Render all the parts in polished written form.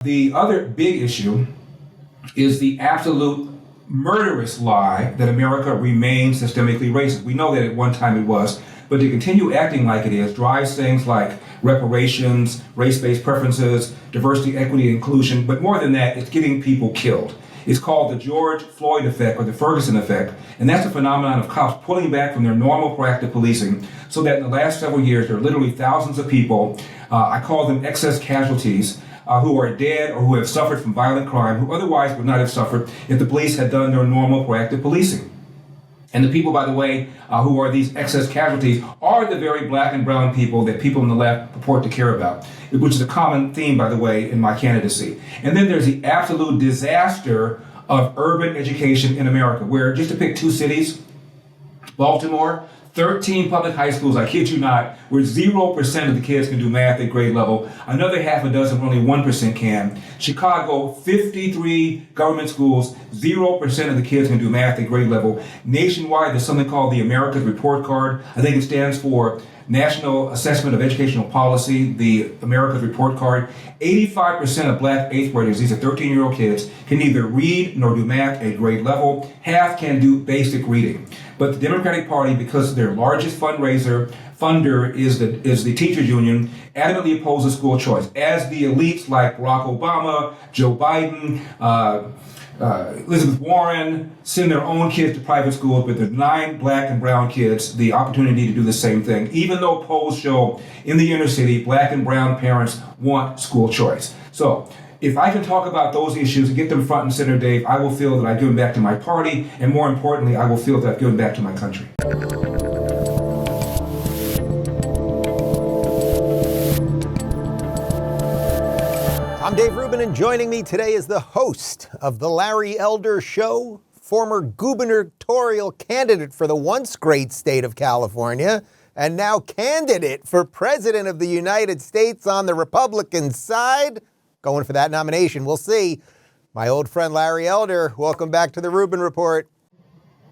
The other big issue is the absolute murderous lie that America remains systemically racist. We know that at one time it was, but to continue acting like it is drives things like reparations, race-based preferences, diversity, equity, and inclusion, but more than that, it's getting people killed. It's called the George Floyd effect or the Ferguson effect, and that's a phenomenon of cops pulling back from their normal proactive policing so that in the last several years, there are literally thousands of people, I call them excess casualties, who are dead or who have suffered from violent crime, who otherwise would not have suffered if the police had done their normal proactive policing. And the people, by the way, who are these excess casualties are the very black and brown people that people on the left purport to care about, which is a common theme, by the way, in my candidacy. And then there's the absolute disaster of urban education in America, where, just to pick two cities, Baltimore, 13 public high schools, I kid you not, where 0% of the kids can do math at grade level. Another half a dozen where only 1% can. Chicago, 53 government schools, 0% of the kids can do math at grade level. Nationwide, there's something called the America's Report Card. I think it stands for National Assessment of Educational Policy, the America's Report Card. 85% of black eighth graders, these are 13-year-old kids, can neither read nor do math at grade level. Half can do basic reading. But the Democratic Party, because their largest funder is the teachers union, adamantly opposes school choice. As the elites like Barack Obama, Joe Biden, Elizabeth Warren send their own kids to private schools, but they're denying black and brown kids the opportunity to do the same thing, even though polls show in the inner city, black and brown parents want school choice. So if I can talk about those issues and get them front and center, Dave, I will feel that I've given back to my party, and more importantly, I will feel that I've given back to my country. I'm Dave Rubin, and joining me today is the host of The Larry Elder Show, former gubernatorial candidate for the once great state of California, and now candidate for President of the United States on the Republican side. Going for that nomination, we'll see. My old friend Larry Elder, welcome back to the Rubin Report.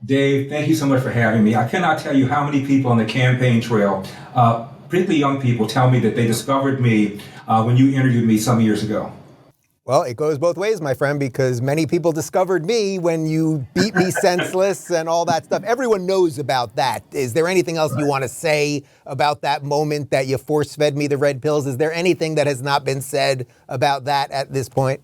Dave, thank you so much for having me. I cannot tell you how many people on the campaign trail, particularly young people, tell me that they discovered me when you interviewed me some years ago. Well, it goes both ways, my friend, because many people discovered me when you beat me senseless and all that stuff. Everyone knows about that. Is there anything else you want to say about that moment that you force-fed me the red pills? Is there anything that has not been said about that at this point?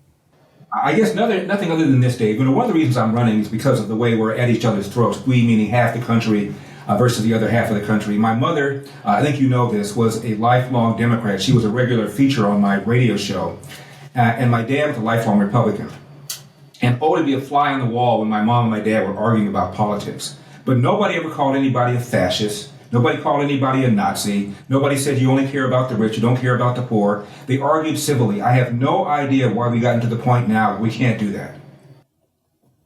I guess nothing other than this, Dave. One of the reasons I'm running is because of the way we're at each other's throats. We, meaning half the country versus the other half of the country. My mother, I think you know this, was a lifelong Democrat. She was a regular feature on my radio show. And my dad was a lifelong Republican. And oh, to be a fly on the wall when my mom and my dad were arguing about politics. But nobody ever called anybody a fascist. Nobody called anybody a Nazi. Nobody said you only care about the rich, you don't care about the poor. They argued civilly. I have no idea why we gotten to the point now where we can't do that.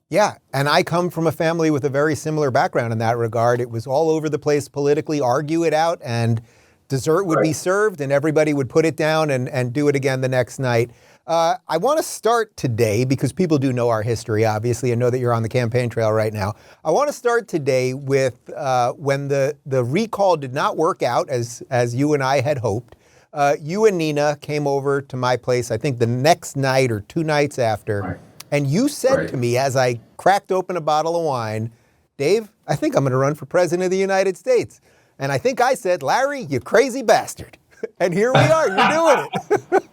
Yeah, and I come from a family with a very similar background in that regard. It was all over the place politically, argue it out, and dessert would be served, and everybody would put it down and do it again the next night. I want to start today, because people do know our history, obviously, and know that you're on the campaign trail right now. I want to start today with when the recall did not work out as you and I had hoped. You and Nina came over to my place, I think the next night or two nights after, Right. And you said to me as I cracked open a bottle of wine, Dave, I think I'm going to run for president of the United States. And I think I said, Larry, you crazy bastard. And here we are, you're doing it.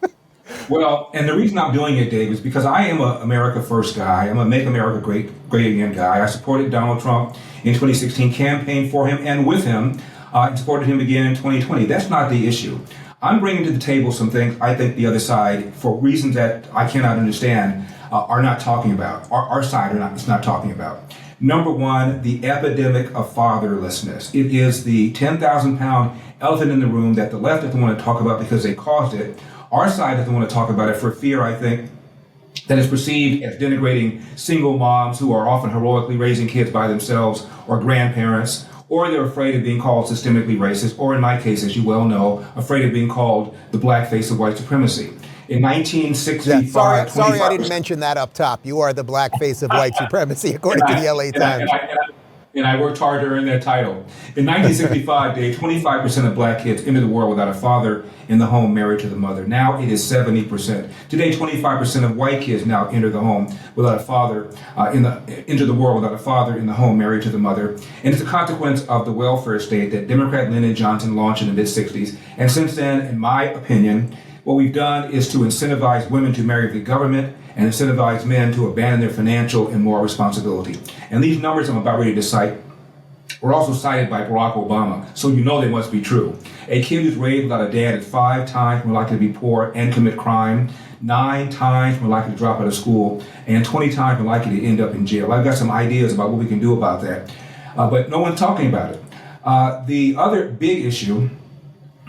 Well, and the reason I'm doing it, Dave, is because I am a America First guy. I'm a Make America Great Again guy. I supported Donald Trump in 2016, campaigned for him and with him, and supported him again in 2020. That's not the issue. I'm bringing to the table some things I think the other side, for reasons that I cannot understand, are not talking about. Our side is not talking about. Number one, the epidemic of fatherlessness. It is the 10,000-pound elephant in the room that the left doesn't want to talk about because they caused it. Our side doesn't want to talk about it for fear, I think, that is perceived as denigrating single moms who are often heroically raising kids by themselves, or grandparents, or they're afraid of being called systemically racist, or in my case, as you well know, afraid of being called the black face of white supremacy. In 1965... Sorry, I didn't mention that up top. You are the black face of white supremacy, according to the LA Times. And I worked hard to earn that title. In 1965, Dave, 25% of black kids entered the world without a father in the home married to the mother. Now it is 70%. Today, 25% of white kids now enter the home without a father, enter the world without a father in the home married to the mother. And it's a consequence of the welfare state that Democrat Lyndon Johnson launched in the mid-60s. And since then, in my opinion, what we've done is to incentivize women to marry the government and incentivize men to abandon their financial and moral responsibility. And these numbers I'm about ready to cite were also cited by Barack Obama, so you know they must be true. A kid who's raised without a dad is 5 times more likely to be poor and commit crime, 9 times more likely to drop out of school, and 20 times more likely to end up in jail. I've got some ideas about what we can do about that, but no one's talking about it. The other big issue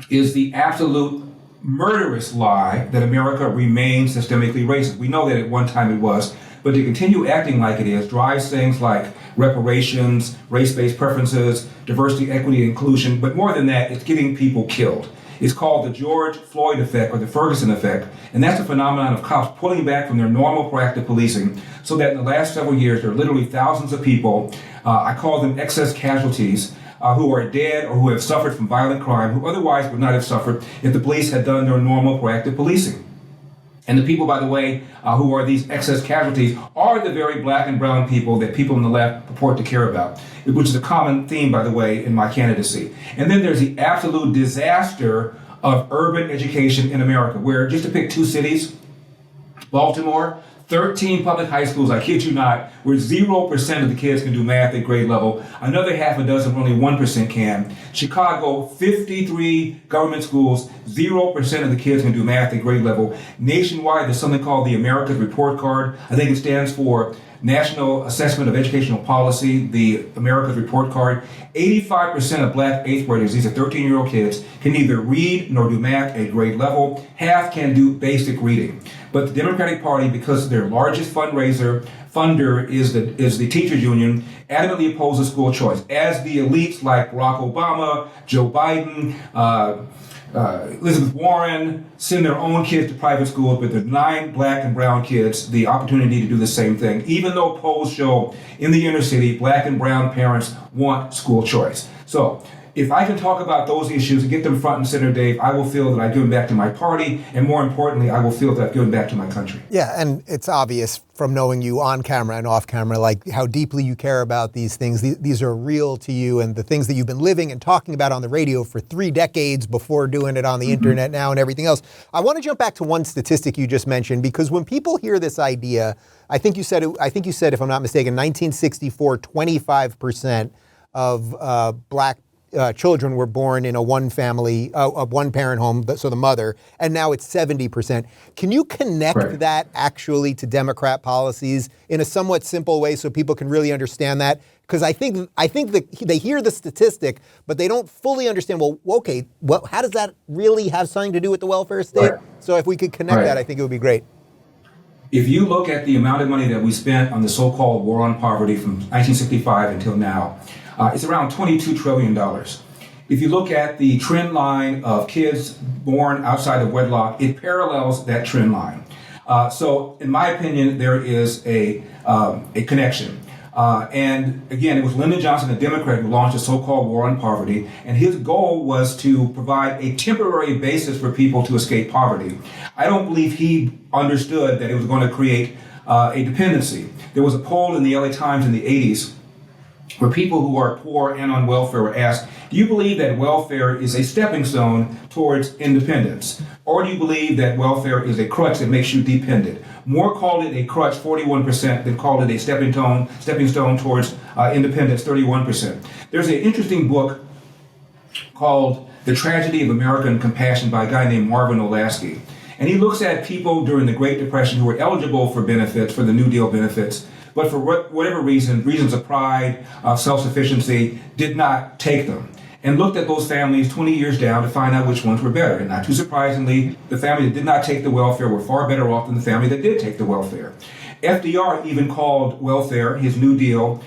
is the absolute murderous lie that America remains systemically racist. We know that at one time it was, but to continue acting like it is drives things like reparations, race-based preferences, diversity, equity, inclusion, but more than that, it's getting people killed. It's called the George Floyd effect or the Ferguson effect, and that's a phenomenon of cops pulling back from their normal proactive policing so that in the last several years, there are literally thousands of people, I call them excess casualties, who are dead or who have suffered from violent crime, who otherwise would not have suffered if the police had done their normal proactive policing. And the people, by the way, who are these excess casualties are the very black and brown people that people on the left purport to care about, which is a common theme, by the way, in my candidacy. And then there's the absolute disaster of urban education in America, where, just to pick 2 cities, Baltimore, 13 public high schools, I kid you not, where 0% of the kids can do math at grade level. Another half a dozen where only 1% can. Chicago, 53 government schools, 0% of the kids can do math at grade level. Nationwide, there's something called the America's Report Card. I think it stands for National Assessment of Educational Policy, the America's Report Card. 85% of black 8th graders, these are 13-year-old kids, can neither read nor do math at grade level. Half can do basic reading. But the Democratic Party, because their largest funder is the teachers union, adamantly opposes school choice, as the elites like Barack Obama, Joe Biden, Elizabeth Warren send their own kids to private schools, but there's 9 black and brown kids the opportunity to do the same thing, even though polls show in the inner city, black and brown parents want school choice. So if I can talk about those issues and get them front and center, Dave, I will feel that I've given back to my party, and more importantly, I will feel that I've given back to my country. Yeah, and it's obvious from knowing you on camera and off camera, like how deeply you care about these things. These are real to you, and the things that you've been living and talking about on the radio for 3 decades before doing it on the internet now and everything else. I want to jump back to one statistic you just mentioned, because when people hear this idea, I think you said, if I'm not mistaken, 1964, 25% of black children were born in a one-parent home, so the mother, and now it's 70%. Can you connect that actually to Democrat policies in a somewhat simple way so people can really understand that? Because I think that they hear the statistic, but they don't fully understand, how does that really have something to do with the welfare state? Right. So if we could connect that, I think it would be great. If you look at the amount of money that we spent on the so-called war on poverty from 1965 until now, it's around $22 trillion. If you look at the trend line of kids born outside of wedlock, it parallels that trend line. So in my opinion, there is a connection. And again, it was Lyndon Johnson, a Democrat, who launched the so-called war on poverty. And his goal was to provide a temporary basis for people to escape poverty. I don't believe he understood that it was going to create a dependency. There was a poll in the LA Times in the 80s where people who are poor and on welfare were asked, do you believe that welfare is a stepping stone towards independence? Or do you believe that welfare is a crutch that makes you dependent? More called it a crutch, 41%, than called it a stepping stone towards independence, 31%. There's an interesting book called The Tragedy of American Compassion by a guy named Marvin Olasky. And he looks at people during the Great Depression who were eligible for benefits, for the New Deal benefits, but for whatever reason, reasons of pride, self-sufficiency, did not take them. And looked at those families 20 years down to find out which ones were better. And not too surprisingly, the family that did not take the welfare were far better off than the family that did take the welfare. FDR even called welfare his New Deal,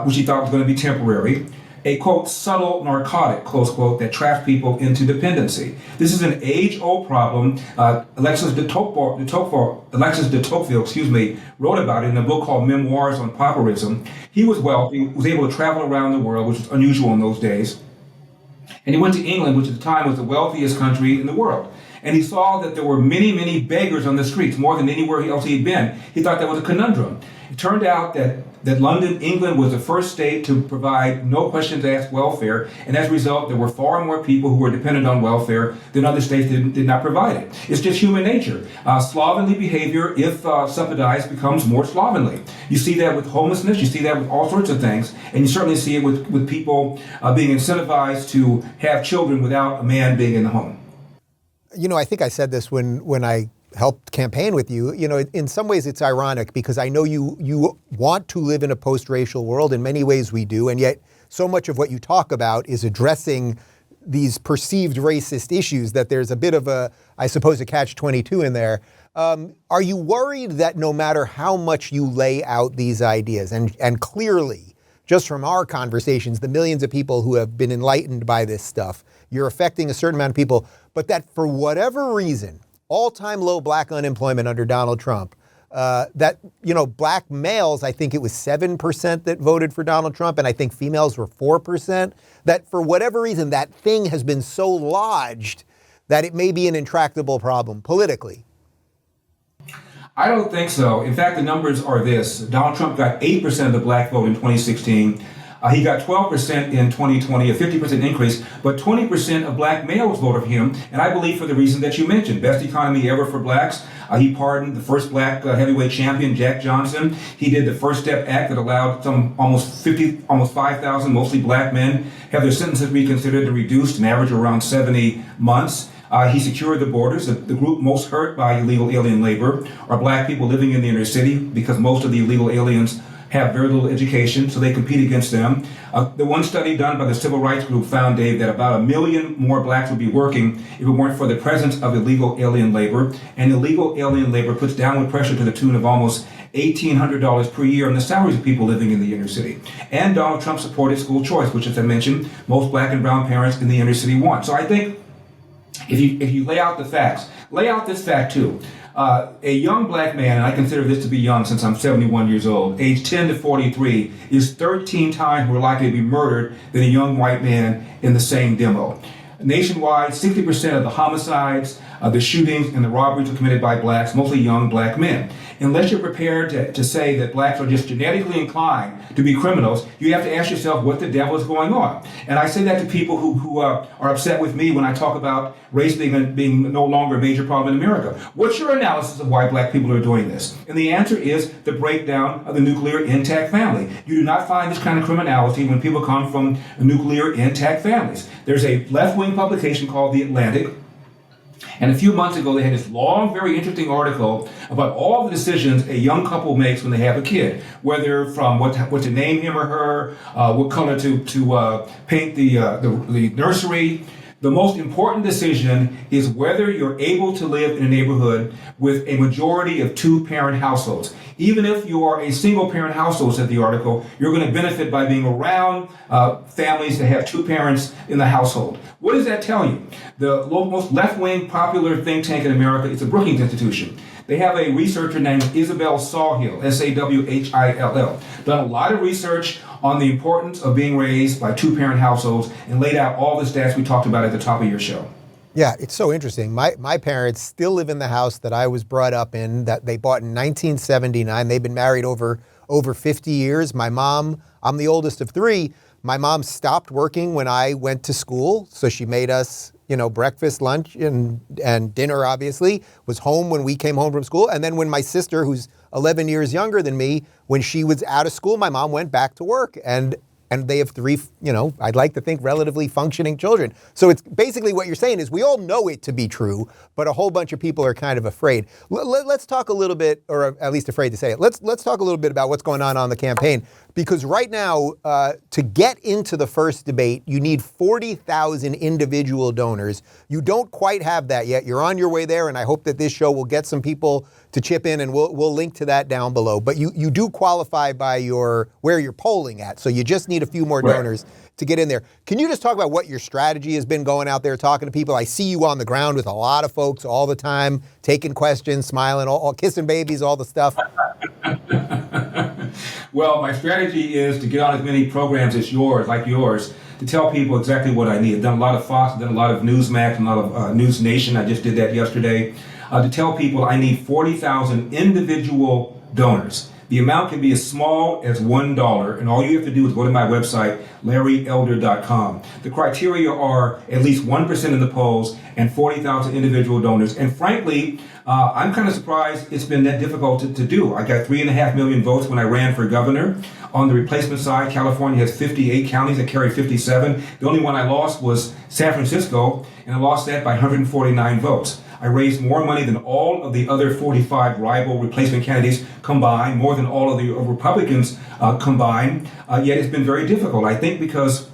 which he thought was going to be temporary. a, quote, subtle narcotic, close quote, that traps people into dependency. This is an age-old problem. Alexis de Tocqueville, wrote about it in a book called Memoirs on Pauperism. He was wealthy, was able to travel around the world, which was unusual in those days. And he went to England, which at the time was the wealthiest country in the world. And he saw that there were many, many beggars on the streets, more than anywhere else he had been. He thought that was a conundrum. It turned out that London, England, was the first state to provide no questions asked welfare. And as a result, there were far more people who were dependent on welfare than other states did not provide it. It's just human nature. Slovenly behavior, if subsidized, becomes more slovenly. You see that with homelessness. You see that with all sorts of things. And you certainly see it with people being incentivized to have children without a man being in the home. You know, I think I said this when I helped campaign with you. You know, in some ways it's ironic because I know you want to live in a post-racial world. In many ways we do. And yet so much of what you talk about is addressing these perceived racist issues that there's a bit of a, I suppose, a catch-22 in there. Are you worried that no matter how much you lay out these ideas, and clearly, just from our conversations, the millions of people who have been enlightened by this stuff, you're affecting a certain amount of people, but that for whatever reason, all-time low black unemployment under Donald Trump, that, you know, black males, I think it was 7% that voted for Donald Trump, and I think females were 4%, that for whatever reason, that thing has been so lodged that it may be an intractable problem politically? I don't think so. In fact, the numbers are this. Donald Trump got 8% of the black vote in 2016. He got 12% in 2020, a 50% increase, but 20% of black males voted for him, and I believe for the reason that you mentioned. Best economy ever for blacks. He pardoned the first black heavyweight champion, Jack Johnson. He did the First Step Act that allowed some almost 5,000, mostly black men, have their sentences reconsidered and reduced, an average of around 70 months. He secured the borders. The group most hurt by illegal alien labor are black people living in the inner city because most of the illegal aliens have very little education, so they compete against them. The one study done by the Civil Rights Group found, Dave, that about 1 million more blacks would be working if it weren't for the presence of illegal alien labor. And illegal alien labor puts downward pressure to the tune of almost $1,800 per year on the salaries of people living in the inner city. And Donald Trump supported school choice, which, as I mentioned, most black and brown parents in the inner city want. So I think if you lay out the facts, lay out this fact too. A young black man, and I consider this to be young since I'm 71 years old, age 10 to 43, is 13 times more likely to be murdered than a young white man in the same demo. Nationwide, 60% of the homicides, the shootings, and the robberies are committed by blacks, mostly young black men. Unless you're prepared to say that blacks are just genetically inclined to be criminals, you have to ask yourself what the devil is going on. And I say that to people who are upset with me when I talk about race being no longer a major problem in America. What's your analysis of why black people are doing this? And the answer is the breakdown of the nuclear intact family. You do not find this kind of criminality when people come from nuclear intact families. There's a left-wing publication called The Atlantic, and a few months ago, they had this long, very interesting article about all the decisions a young couple makes when they have a kid, whether from what to name him or her, what color to paint the nursery. The most important decision is whether you're able to live in a neighborhood with a majority of two-parent households. Even if you are a single-parent household, said the article, you're going to benefit by being around families that have two parents in the household. What does that tell you? The most left-wing popular think tank in America is the Brookings Institution. They have a researcher named Isabel Sawhill, Sawhill, done a lot of research on the importance of being raised by two-parent households and laid out all the stats we talked about at the top of your show. Yeah, it's so interesting. My parents still live in the house that I was brought up in, that they bought in 1979. They've been married over 50 years. My mom, I'm the oldest of three. My mom stopped working when I went to school, so she made us, breakfast, lunch, and dinner, obviously, was home when we came home from school. And then when my sister, who's 11 years younger than me, when she was out of school, my mom went back to work. And they have three, I'd like to think relatively functioning children. So it's basically what you're saying is we all know it to be true, but a whole bunch of people are kind of afraid. Let's talk a little bit, or at least afraid to say it. Let's talk a little bit about what's going on the campaign. Because right now, to get into the first debate, you need 40,000 individual donors. You don't quite have that yet. You're on your way there, and I hope that this show will get some people to chip in, and we'll link to that down below. But you do qualify by where you're polling at, so you just need a few more donors to get in there. Can you just talk about what your strategy has been going out there talking to people? I see you on the ground with a lot of folks all the time, taking questions, smiling, all kissing babies, all the stuff. Well, my strategy is to get on as many programs as yours, to tell people exactly what I need. I've done a lot of Fox, I've done a lot of Newsmax, a lot of News Nation. I just did that yesterday. To tell people I need 40,000 individual donors. The amount can be as small as $1, and all you have to do is go to my website, larryelder.com. The criteria are at least 1% in the polls and 40,000 individual donors. And frankly, I'm kind of surprised it's been that difficult to do. I got 3.5 million votes when I ran for governor. On the replacement side, California has 58 counties that carry 57. The only one I lost was San Francisco, and I lost that by 149 votes. I raised more money than all of the other 45 rival replacement candidates combined, more than all of the Republicans combined, yet it's been very difficult. I think because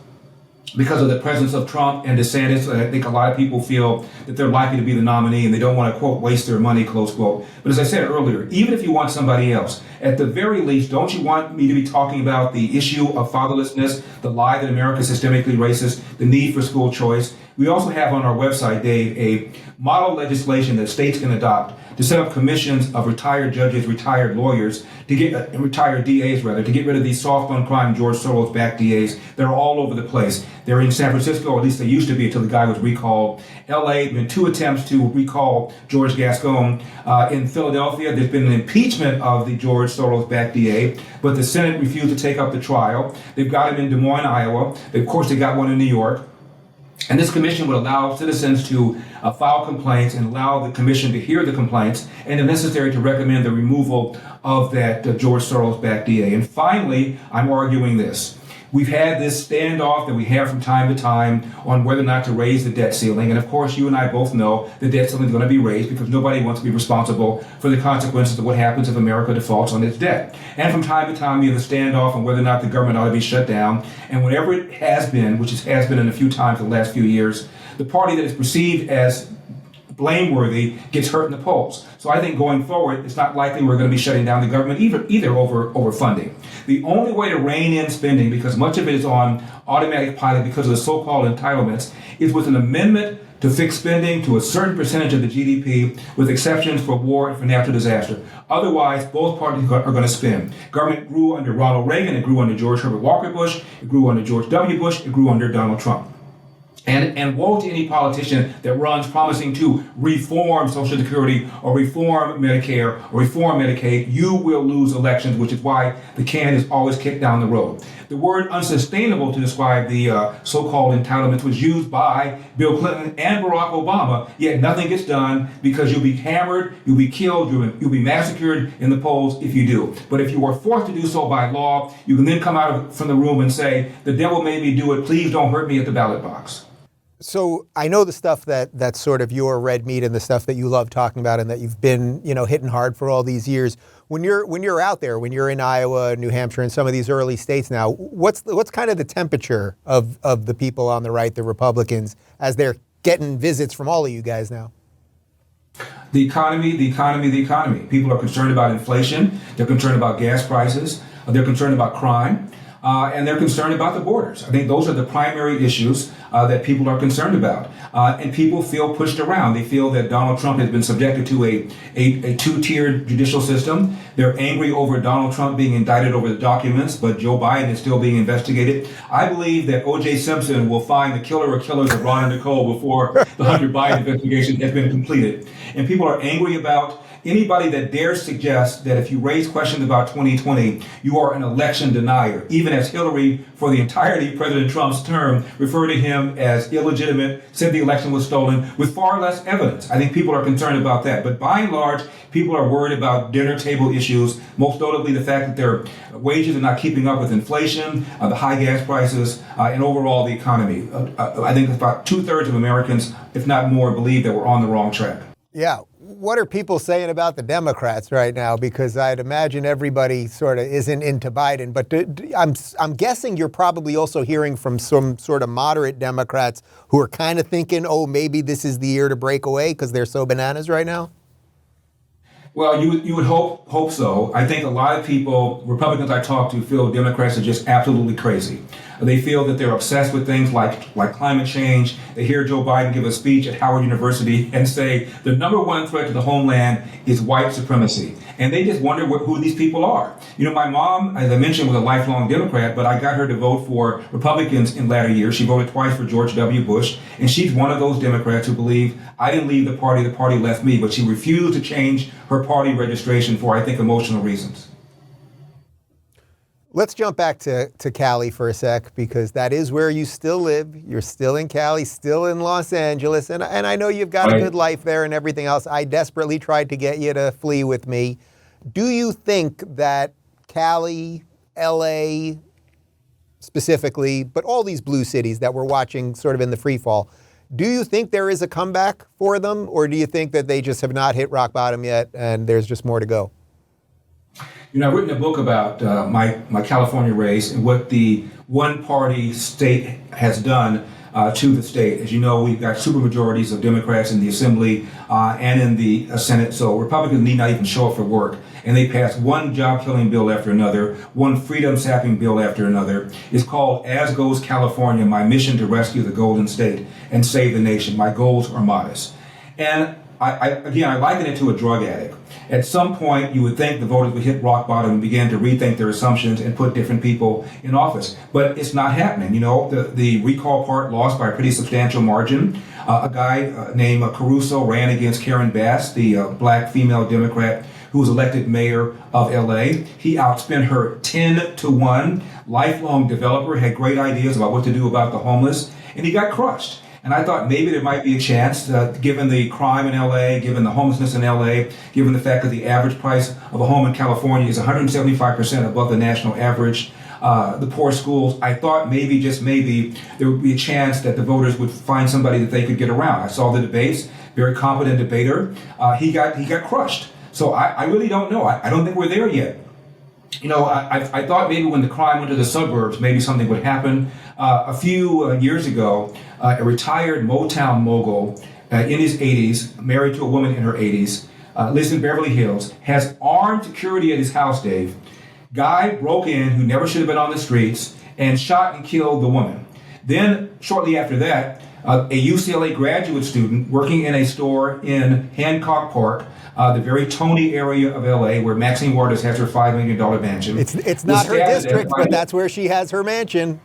of the presence of Trump and DeSantis, I think a lot of people feel that they're likely to be the nominee and they don't want to, quote, waste their money, close quote. But as I said earlier, even if you want somebody else, at the very least, don't you want me to be talking about the issue of fatherlessness, the lie that America is systemically racist, the need for school choice? We also have on our website, Dave, a model legislation that states can adopt to set up commissions of retired judges, retired lawyers, to get retired DAs rather, to get rid of these soft on crime George Soros-backed DAs that are all over the place. They're in San Francisco, or at least they used to be until the guy was recalled. LA, been 2 attempts to recall George Gascon. In Philadelphia, there's been an impeachment of the George Soros-backed DA, but the Senate refused to take up the trial. They've got him in Des Moines, Iowa. Of course, they got one in New York. And this commission would allow citizens to file complaints and allow the commission to hear the complaints and, if necessary, to recommend the removal of that George Soros-backed DA. And finally, I'm arguing this. We've had this standoff that we have from time to time on whether or not to raise the debt ceiling. And of course, you and I both know the debt ceiling is going to be raised because nobody wants to be responsible for the consequences of what happens if America defaults on its debt. And from time to time, you have a standoff on whether or not the government ought to be shut down. And whenever it has been, which it has been in a few times in the last few years, the party that is perceived as blameworthy gets hurt in the polls. So I think going forward, it's not likely we're going to be shutting down the government either over funding. The only way to rein in spending, because much of it is on automatic pilot because of the so-called entitlements, is with an amendment to fix spending to a certain percentage of the GDP, with exceptions for war and for natural disaster. Otherwise, both parties are going to spend. Government grew under Ronald Reagan, it grew under George Herbert Walker Bush, it grew under George W. Bush, it grew under Donald Trump. And woe to any politician that runs promising to reform Social Security or reform Medicare or reform Medicaid. You will lose elections, which is why the can is always kicked down the road. The word unsustainable to describe the so-called entitlements was used by Bill Clinton and Barack Obama, yet nothing gets done because you'll be hammered, you'll be killed, you'll be massacred in the polls if you do. But if you are forced to do so by law, you can then come out from the room and say, the devil made me do it, please don't hurt me at the ballot box. So I know the stuff that's sort of your red meat and the stuff that you love talking about and that you've been, hitting hard for all these years. When you're out there, when you're in Iowa, New Hampshire, and some of these early states now, what's kind of the temperature of the people on the right, the Republicans, as they're getting visits from all of you guys now? The economy. People are concerned about inflation. They're concerned about gas prices. They're concerned about crime. And they're concerned about the borders. I think those are the primary issues that people are concerned about. And people feel pushed around. They feel that Donald Trump has been subjected to a two-tiered judicial system. They're angry over Donald Trump being indicted over the documents, but Joe Biden is still being investigated. I believe that O.J. Simpson will find the killer or killers of Ron and Nicole before the Hunter Biden investigation has been completed. And people are angry about anybody that dares suggest that if you raise questions about 2020, you are an election denier, even as Hillary, for the entirety of President Trump's term, referred to him as illegitimate, said the election was stolen, with far less evidence. I think people are concerned about that. But by and large, people are worried about dinner table issues, most notably the fact that their wages are not keeping up with inflation, the high gas prices, and overall the economy. I think about 2/3 of Americans, if not more, believe that we're on the wrong track. Yeah. What are people saying about the Democrats right now? Because I'd imagine everybody sort of isn't into Biden. But I'm guessing you're probably also hearing from some sort of moderate Democrats who are kind of thinking, oh, maybe this is the year to break away because they're so bananas right now. Well, you would hope so. I think a lot of people, Republicans I talk to, feel Democrats are just absolutely crazy. They feel that they're obsessed with things like climate change. They hear Joe Biden give a speech at Howard University and say the number one threat to the homeland is white supremacy. And they just wonder who these people are. You know, my mom, as I mentioned, was a lifelong Democrat, but I got her to vote for Republicans in latter years. She voted twice for George W. Bush, and she's one of those Democrats who believe I didn't leave the party left me, but she refused to change her party registration for, I think, emotional reasons. Let's jump back to Cali for a sec, because that is where you still live. You're still in Cali, still in Los Angeles, and I know you've got a good life there and everything else. I desperately tried to get you to flee with me. Do you think that Cali, LA specifically, but all these blue cities that we're watching sort of in the free fall, do you think there is a comeback for them, or do you think that they just have not hit rock bottom yet and there's just more to go? You know, I've written a book about my California race and what the one-party state has done to the state. As you know, we've got supermajorities of Democrats in the Assembly and in the Senate, so Republicans need not even show up for work. And they passed one job-killing bill after another, one freedom-sapping bill after another. It's called As Goes California, My Mission to Rescue the Golden State and Save the Nation. My goals are modest. And I liken it to a drug addict. At some point, you would think the voters would hit rock bottom and begin to rethink their assumptions and put different people in office. But it's not happening. You know, the recall part lost by a pretty substantial margin. A guy named Caruso ran against Karen Bass, the black female Democrat who was elected mayor of LA. He outspent her 10-1. Lifelong developer, had great ideas about what to do about the homeless, and he got crushed. And I thought maybe there might be a chance, given the crime in LA, given the homelessness in LA, given the fact that the average price of a home in California is 175% above the national average, the poor schools, I thought maybe, just maybe, there would be a chance that the voters would find somebody that they could get around. I saw the debates, very competent debater. He got crushed. So I really don't know. I don't think we're there yet. You know, I thought maybe when the crime went to the suburbs, maybe something would happen. A few years ago, a retired Motown mogul in his 80s, married to a woman in her 80s, lives in Beverly Hills, has armed security at his house, Dave. Guy broke in who never should have been on the streets and shot and killed the woman. Then, shortly after that, a UCLA graduate student working in a store in Hancock Park, the very Tony area of LA, where Maxine Waters has her $5 million mansion. It's not her district, but that's where she has her mansion.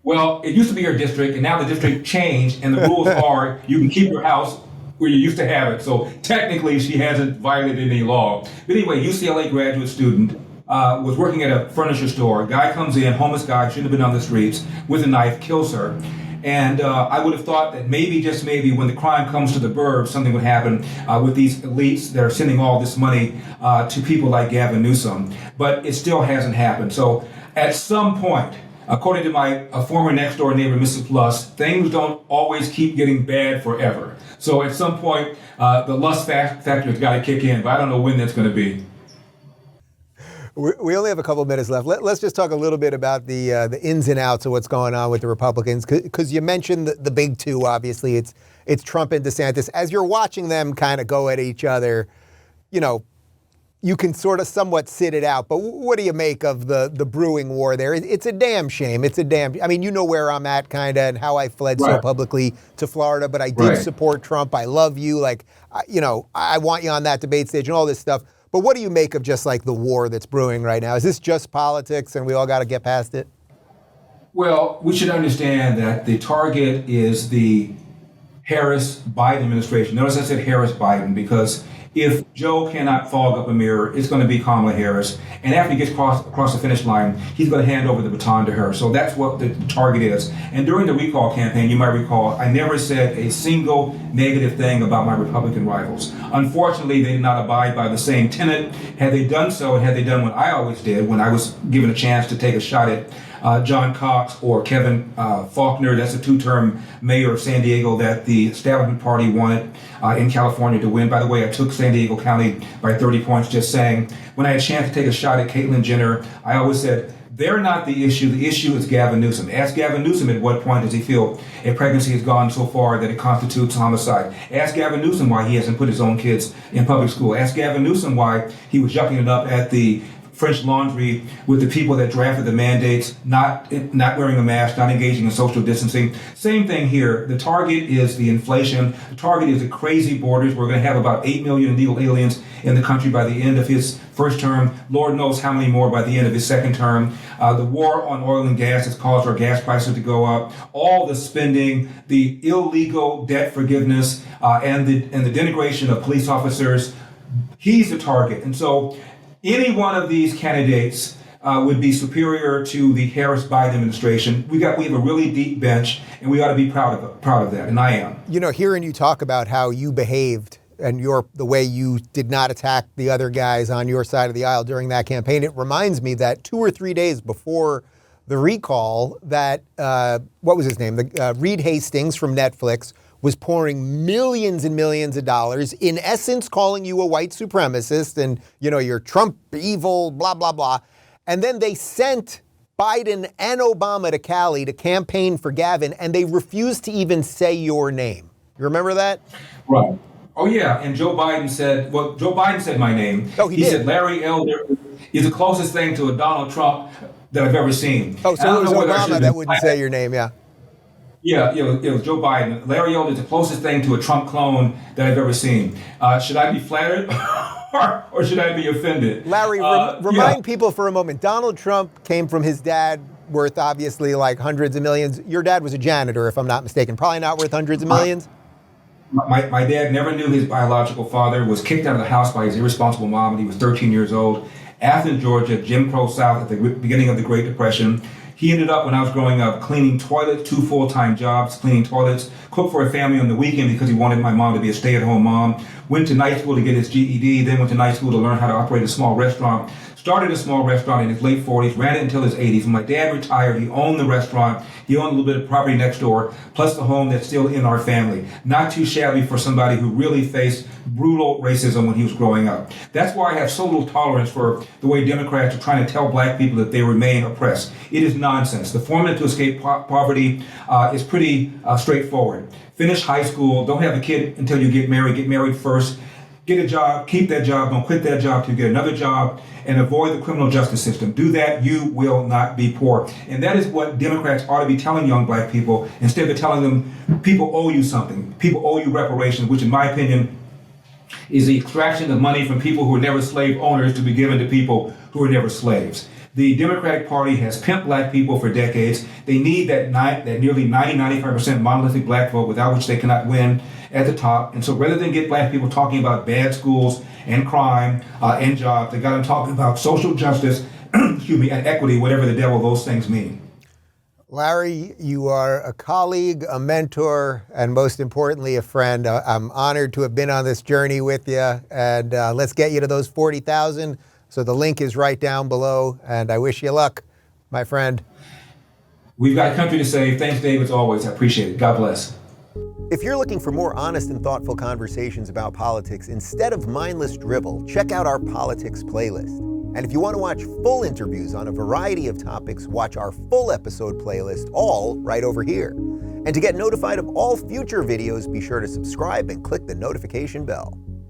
Well, it used to be her district, and now the district changed, and the rules are you can keep your house where you used to have it. So technically, she hasn't violated any law. But anyway, UCLA graduate student was working at a furniture store. A guy comes in, homeless guy, shouldn't have been on the streets, with a knife, kills her. And I would have thought that maybe, just maybe, when the crime comes to the burbs, something would happen with these elites that are sending all this money to people like Gavin Newsom. But it still hasn't happened. So at some point, according to my former next-door neighbor, Mrs. Plus, things don't always keep getting bad forever. So at some point, the lust factor has got to kick in, but I don't know when that's going to be. We only have a couple of minutes left. Let's just talk a little bit about the ins and outs of what's going on with the Republicans, because you mentioned the big two. Obviously, it's Trump and DeSantis. As you're watching them kind of go at each other, you know, you can sort of somewhat sit it out. But what do you make of the brewing war there? It's a damn shame. I mean, you know where I'm at, kind of, and how I fled so publicly to Florida. But I did support Trump. I love you. Like, you know, I want you on that debate stage and all this stuff. But what do you make of just like the war that's brewing right now? Is this just politics and we all got to get past it? Well, we should understand that the target is the Harris-Biden administration. Notice I said Harris-Biden because if Joe cannot fog up a mirror, it's going to be Kamala Harris. And after he gets across the finish line, he's going to hand over the baton to her. So that's what the target is. And during the recall campaign, you might recall, I never said a single negative thing about my Republican rivals. Unfortunately, they did not abide by the same tenet. Had they done so, and had they done what I always did when I was given a chance to take a shot at John Cox or Kevin Faulconer, that's a two-term mayor of San Diego that the establishment party wanted in California to win. By the way, I took San Diego County by 30 points, just saying. When I had a chance to take a shot at Caitlyn Jenner, I always said, They're not the issue. The issue is Gavin Newsom. Ask Gavin Newsom at what point does he feel a pregnancy has gone so far that it constitutes homicide. Ask Gavin Newsom why he hasn't put his own kids in public school. Ask Gavin Newsom why he was yucking it up at the French Laundry with the people that drafted the mandates, not wearing a mask, not engaging in social distancing. Same thing here. The target is the inflation. The target is the crazy borders. We're going to have about 8 million illegal aliens in the country by the end of his first term. Lord knows how many more by the end of his second term. The war on oil and gas has caused our gas prices to go up. All the spending, the illegal debt forgiveness, and the denigration of police officers. He's the target. And so any one of these candidates would be superior to the Harris-Biden administration. We have a really deep bench, and we ought to be proud of that, and I am. You know, hearing you talk about how you behaved and the way you did not attack the other guys on your side of the aisle during that campaign, it reminds me that 2 or 3 days before the recall, that what was his name? Reed Hastings from Netflix was pouring millions and millions of dollars, in essence calling you a white supremacist and, you know, you're Trump evil, blah, blah, blah. And then they sent Biden and Obama to Cali to campaign for Gavin, and they refused to even say your name. You remember that? Right. Oh, yeah. And Joe Biden said my name. Oh, he did. Said Larry Elder is the closest thing to a Donald Trump that I've ever seen. Oh, so it was Obama that wouldn't say your name, yeah. Yeah, it was Joe Biden. Larry Elder is the closest thing to a Trump clone that I've ever seen. Should I be flattered or should I be offended? Larry, remind people for a moment, Donald Trump came from his dad, worth obviously like hundreds of millions. Your dad was a janitor, if I'm not mistaken. Probably not worth hundreds of millions. My dad never knew his biological father, was kicked out of the house by his irresponsible mom when he was 13 years old. Athens, Georgia, Jim Crow South at the beginning of the Great Depression. He ended up, when I was growing up, cleaning toilets, 2 full-time jobs, cleaning toilets, cooked for a family on the weekend because he wanted my mom to be a stay-at-home mom, went to night school to get his GED, then went to night school to learn how to operate a small restaurant, started a small restaurant in his late 40s, ran it until his 80s. When my dad retired, he owned the restaurant, he owned a little bit of property next door, plus the home that's still in our family. Not too shabby for somebody who really faced brutal racism when he was growing up. That's why I have so little tolerance for the way Democrats are trying to tell black people that they remain oppressed. It is nonsense. The formula to escape poverty is pretty straightforward. Finish high school, don't have a kid until you get married first, get a job, keep that job, don't quit that job till you get another job, and avoid the criminal justice system. Do that, you will not be poor. And that is what Democrats ought to be telling young black people, instead of telling them people owe you something, people owe you reparations, which in my opinion is the extraction of money from people who were never slave owners to be given to people who were never slaves. The Democratic Party has pimped black people for decades. They need that nearly 90-95% monolithic black vote, without which they cannot win at the top. And so rather than get black people talking about bad schools and crime and jobs, they got them talking about social justice, excuse me, and equity, whatever the devil those things mean. Larry, you are a colleague, a mentor, and most importantly, a friend. I'm honored to have been on this journey with you, and let's get you to those 40,000. So the link is right down below, and I wish you luck, my friend. We've got a country to save. Thanks, Dave, as always. I appreciate it. God bless. If you're looking for more honest and thoughtful conversations about politics instead of mindless drivel, check out our politics playlist. And if you want to watch full interviews on a variety of topics, watch our full episode playlist, all right over here. And to get notified of all future videos, be sure to subscribe and click the notification bell.